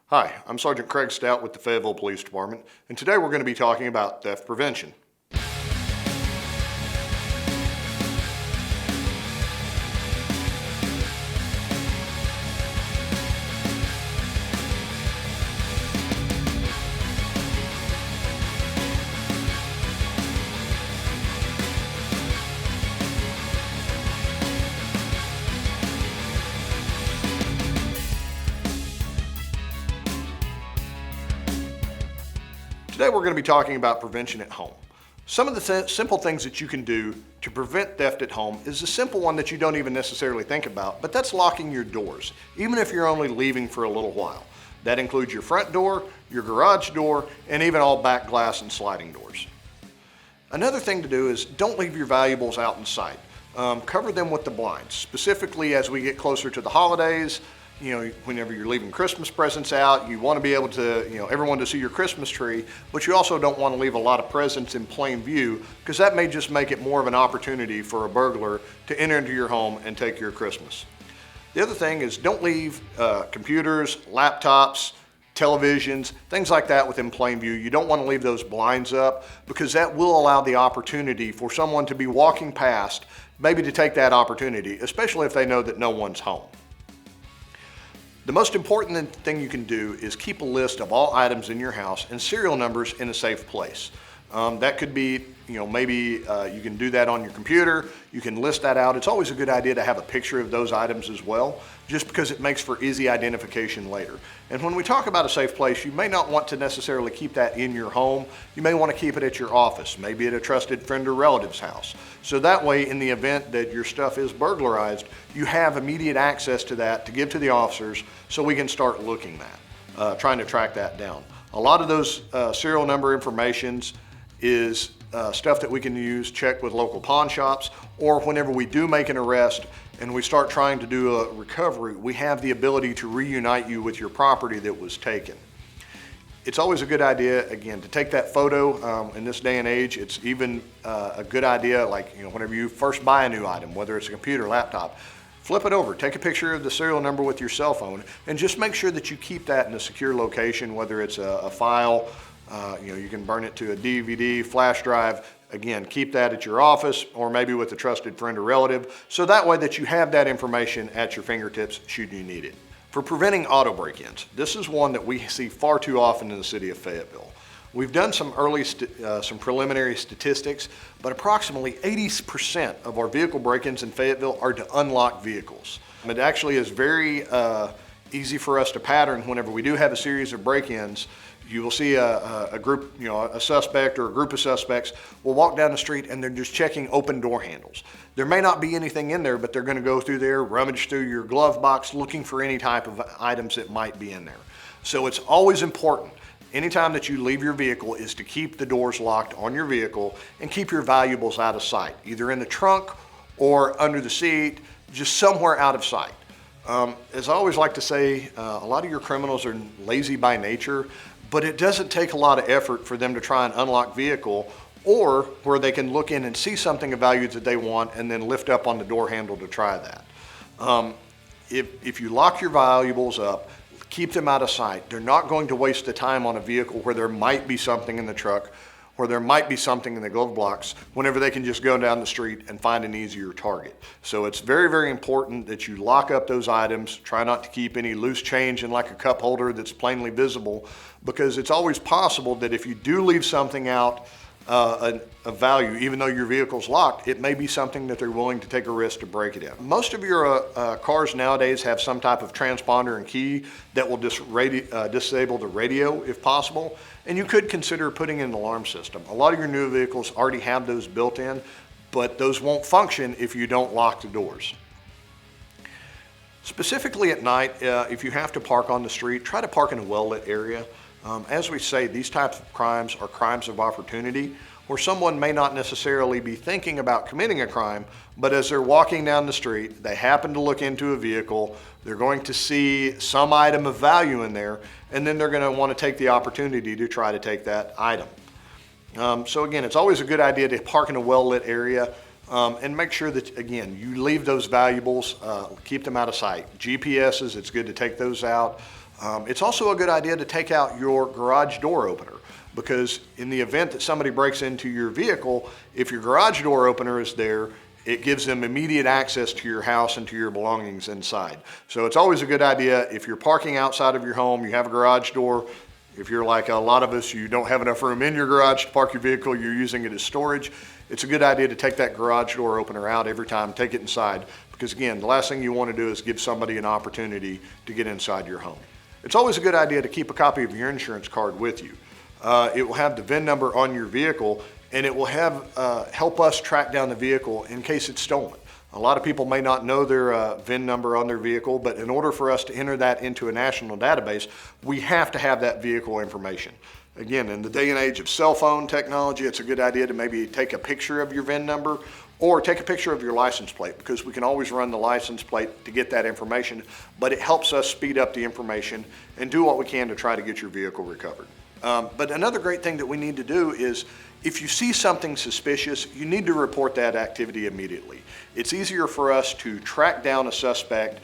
Hi, I'm Sergeant Craig Stout with the Fayetteville Police Department, and today we're going to be talking about theft prevention. Today we're going to be talking about prevention at home. Some of the simple things that you can do to prevent theft at home is a simple one that you don't even necessarily think about, but that's locking your doors, even if you're only leaving for a little while. That includes your front door, your garage door, and even all back glass and sliding doors. Another thing to do is don't leave your valuables out in sight. Cover them with the blinds, specifically as we get closer to the holidays. Whenever you're leaving Christmas presents out, you want to be able to, everyone to see your Christmas tree, but you also don't want to leave a lot of presents in plain view because that may just make it more of an opportunity for a burglar to enter into your home and take your Christmas. The other thing is don't leave computers, laptops, televisions, things like that within plain view. You don't want to leave those blinds up because that will allow the opportunity for someone to be walking past, maybe to take that opportunity, especially if they know that no one's home. The most important thing you can do is keep a list of all items in your house and serial numbers in a safe place. That could be, maybe you can do that on your computer. You can list that out. It's always a good idea to have a picture of those items as well, just because it makes for easy identification later. And when we talk about a safe place, you may not want to necessarily keep that in your home. You may want to keep it at your office, maybe at a trusted friend or relative's house. So that way, in the event that your stuff is burglarized, you have immediate access to that to give to the officers so we can start looking at, trying to track that down. A lot of those serial number informations is stuff that we can use, check with local pawn shops, or whenever we do make an arrest and we start trying to do a recovery, we have the ability to reunite you with your property that was taken. It's always a good idea, again, to take that photo. In this day and age, it's even a good idea, like whenever you first buy a new item, whether it's a computer, laptop, flip it over, take a picture of the serial number with your cell phone, and just make sure that you keep that in a secure location, whether it's a file, you can burn it to a DVD, flash drive. Again, keep that at your office or maybe with a trusted friend or relative, so that way that you have that information at your fingertips should you need it. For preventing auto break-ins, this is one that we see far too often in the city of Fayetteville. We've done some preliminary statistics, but approximately 80% of our vehicle break-ins in Fayetteville are to unlock vehicles. It actually is very easy for us to pattern whenever we do have a series of break-ins. You will see a group, a suspect or a group of suspects will walk down the street and they're just checking open door handles. There may not be anything in there, but they're going to go through there, rummage through your glove box, looking for any type of items that might be in there. So it's always important, anytime that you leave your vehicle, is to keep the doors locked on your vehicle and keep your valuables out of sight, either in the trunk or under the seat, just somewhere out of sight. As I always like to say, a lot of your criminals are lazy by nature, but it doesn't take a lot of effort for them to try and unlock vehicle, or where they can look in and see something of value that they want and then lift up on the door handle to try that. If you lock your valuables up, keep them out of sight. They're not going to waste the time on a vehicle where there might be something in the truck, where there might be something in the glove box, whenever they can just go down the street and find an easier target. So it's very, very important that you lock up those items. Try not to keep any loose change in like a cup holder that's plainly visible, because it's always possible that if you do leave something out of value, even though your vehicle's locked, it may be something that they're willing to take a risk to break it in. Most of your cars nowadays have some type of transponder and key that will disable the radio if possible, and you could consider putting in an alarm system. A lot of your new vehicles already have those built in, but those won't function if you don't lock the doors. Specifically at night, if you have to park on the street, try to park in a well-lit area. As we say, these types of crimes are crimes of opportunity, where someone may not necessarily be thinking about committing a crime, but as they're walking down the street, they happen to look into a vehicle, they're going to see some item of value in there, and then they're going to want to take the opportunity to try to take that item. So again, it's always a good idea to park in a well-lit area. And make sure that, again, you leave those valuables, keep them out of sight. GPSs, it's good to take those out. It's also a good idea to take out your garage door opener, because in the event that somebody breaks into your vehicle, if your garage door opener is there, it gives them immediate access to your house and to your belongings inside. So it's always a good idea, if you're parking outside of your home, you have a garage door. If you're like a lot of us, you don't have enough room in your garage to park your vehicle, you're using it as storage, it's a good idea to take that garage door opener out every time, take it inside, because again, the last thing you want to do is give somebody an opportunity to get inside your home. It's always a good idea to keep a copy of your insurance card with you. It will have the VIN number on your vehicle, and it will help us track down the vehicle in case it's stolen. A lot of people may not know their VIN number on their vehicle, but in order for us to enter that into a national database, we have to have that vehicle information. Again, in the day and age of cell phone technology, it's a good idea to maybe take a picture of your VIN number or take a picture of your license plate, because we can always run the license plate to get that information, but it helps us speed up the information and do what we can to try to get your vehicle recovered. But another great thing that we need to do is, if you see something suspicious, you need to report that activity immediately. It's easier for us to track down a suspect,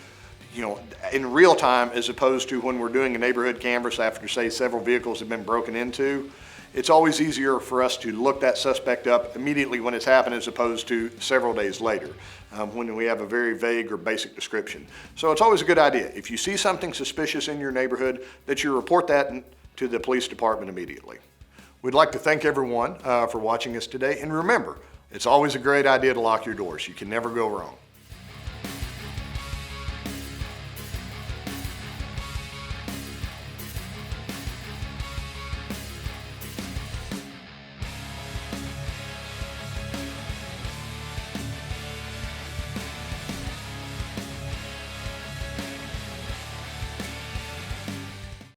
in real time, as opposed to when we're doing a neighborhood canvass after, say, several vehicles have been broken into. It's always easier for us to look that suspect up immediately when it's happened, as opposed to several days later, when we have a very vague or basic description. So it's always a good idea, if you see something suspicious in your neighborhood, that you report that to the police department immediately. We'd like to thank everyone for watching us today, and remember, it's always a great idea to lock your doors. You can never go wrong.